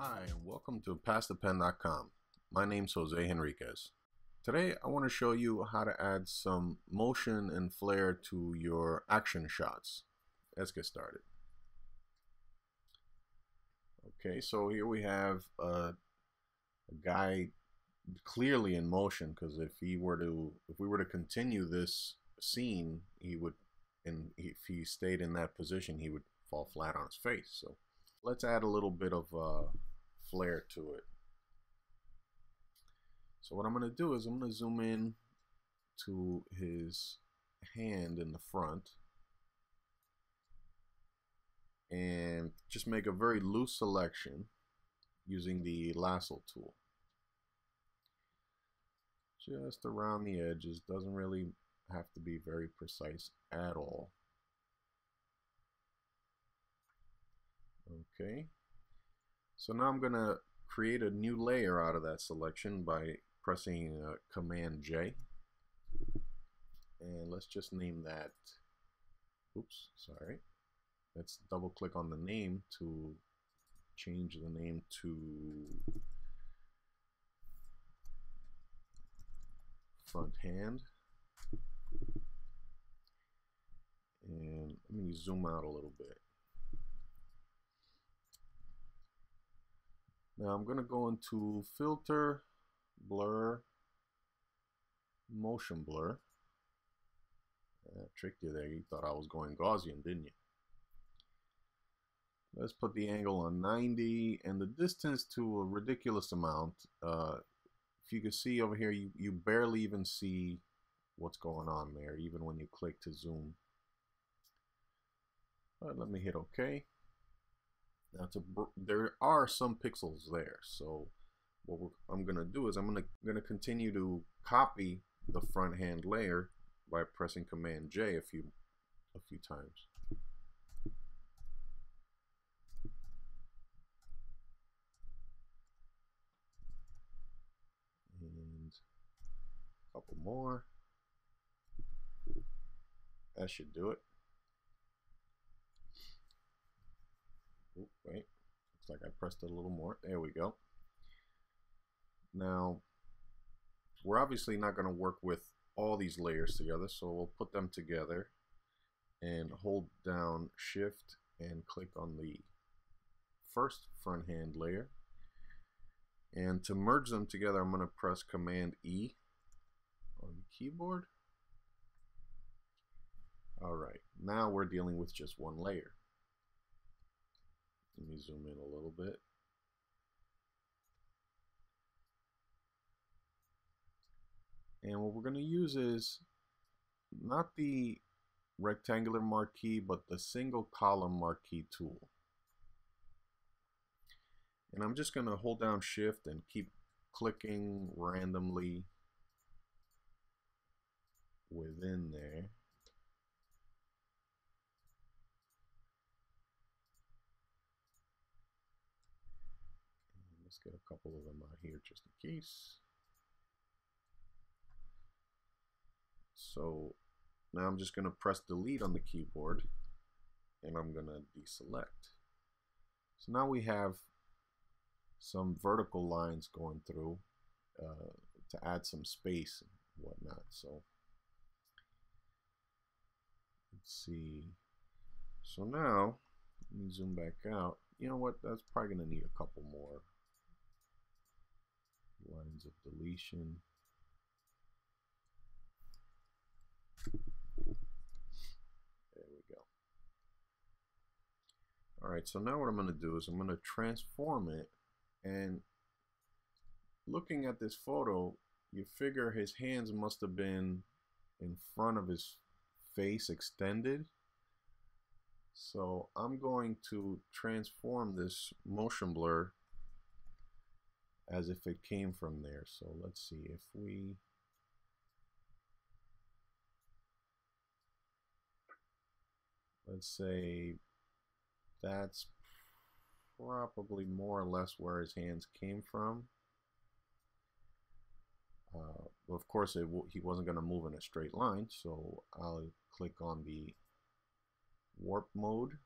Hi, and welcome to PassThePen.com. My name's Jose Henriquez. Today I want to show you how to add some motion and flair to your action shots. Let's get started. Okay, so here we have a guy clearly in motion, because if we were to continue this scene, if he stayed in that position, he would fall flat on his face. So let's add a little bit of flair to it. So what I'm going to do is I'm going to zoom in to his hand in the front and just make a very loose selection using the lasso tool. Just around the edges, doesn't really have to be very precise at all. Okay, so now I'm going to create a new layer out of that selection by pressing Command J, and let's just name that, let's double click on the name to change the name to front hand, and let me zoom out a little bit. Now I'm going to go into Filter, Blur, Motion Blur. Tricked you there. You thought I was going Gaussian, didn't you? Let's put the angle on 90 and the distance to a ridiculous amount. If you can see over here, you barely even see what's going on there, even when you click to zoom. Let me hit OK. Now there are some pixels there, so what I'm going to do is I'm going to continue to copy the front hand layer by pressing Command J a few times. And a couple more. That should do it. Oh, wait, looks like I pressed it a little more. There we go. Now, we're obviously not going to work with all these layers together, so we'll put them together and hold down Shift and click on the first front hand layer. And to merge them together, I'm going to press Command E on the keyboard. Alright, now we're dealing with just one layer. Let me zoom in a little bit. And what we're going to use is not the rectangular marquee, but the single column marquee tool. And I'm just going to hold down Shift and keep clicking randomly within there. Let's get a couple of them out here just in case. So now I'm just going to press Delete on the keyboard and I'm going to deselect. So now we have some vertical lines going through to add some space and whatnot. So let's see. So now let me zoom back out. You know what? That's probably going to need a couple more lines of deletion. There we go. Alright, so now what I'm going to do is I'm going to transform it, and looking at this photo, you figure his hands must have been in front of his face extended. So I'm going to transform this motion blur as if it came from there. So let's see, if we let's say that's probably more or less where his hands came from. Of course, he wasn't going to move in a straight line, so I'll click on the warp mode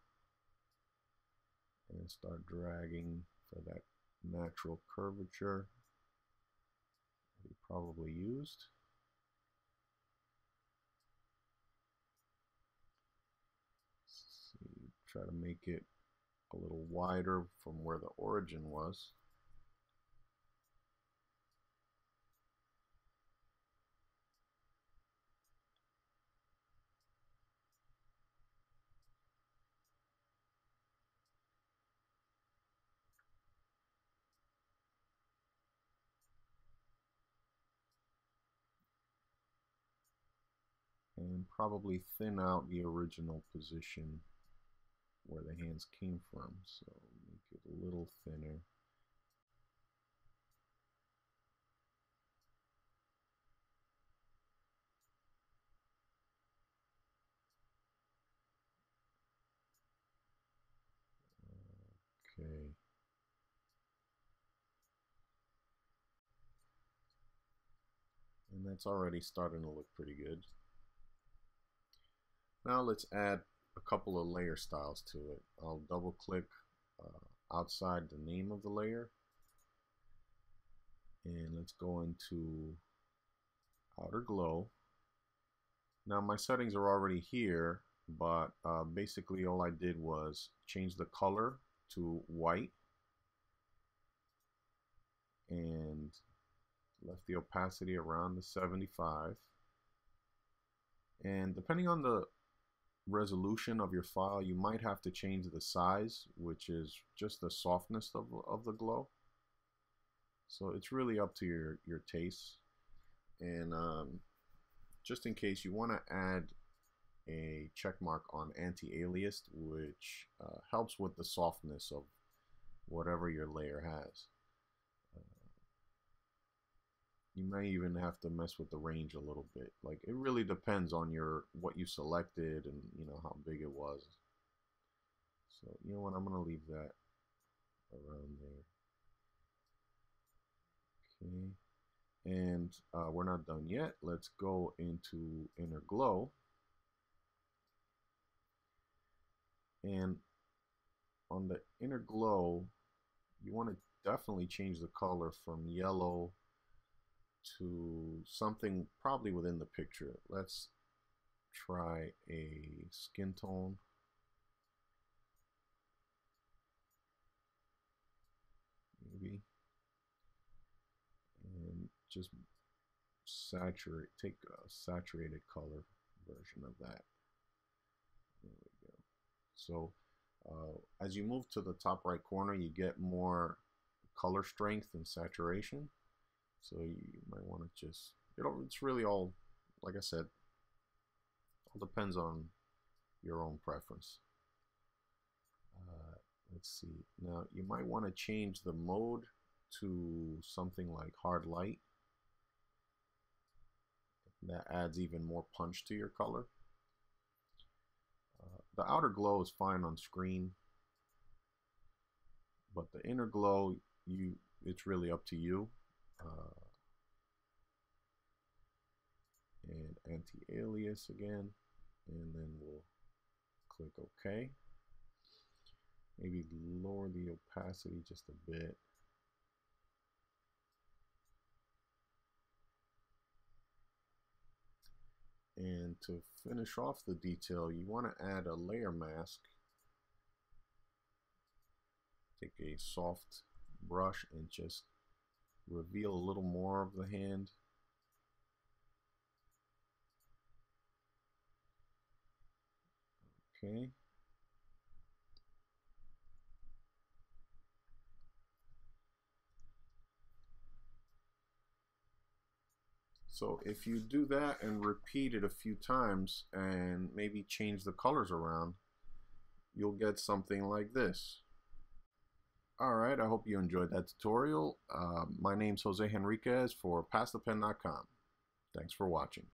and start dragging for that natural curvature that he probably used. Let's see, try to make it a little wider from where the origin was. And probably thin out the original position where the hands came from, so make it a little thinner. Okay. And that's already starting to look pretty good. Now let's add a couple of layer styles to it. I'll double click outside the name of the layer, and let's go into outer glow. Now my settings are already here, but basically all I did was change the color to white and left the opacity around the 75. And depending on the resolution of your file, you might have to change the size, which is just the softness of the glow. So it's really up to your taste. And just in case, you want to add a check mark on anti-aliased, which helps with the softness of whatever your layer has. You may even have to mess with the range a little bit. Like, it really depends on what you selected and how big it was. So you know what, I'm gonna leave that around there. Okay, and we're not done yet. Let's go into inner glow, and on the inner glow you want to definitely change the color from yellow to something probably within the picture. Let's try a skin tone. Maybe. And just take a saturated color version of that. There we go. So as you move to the top right corner, you get more color strength and saturation. So you might want to just, it's really all, like I said, all depends on your own preference. Let's see. Now you might want to change the mode to something like hard light. That adds even more punch to your color. The outer glow is fine on screen, but the inner glow, it's really up to you. And anti-alias again, and then we'll click OK. Maybe lower the opacity just a bit. And to finish off the detail, you want to add a layer mask. Take a soft brush and just reveal a little more of the hand. Okay. So if you do that and repeat it a few times and maybe change the colors around, you'll get something like this. Alright, I hope you enjoyed that tutorial. My name's Jose Henriquez for PassThePen.com. Thanks for watching.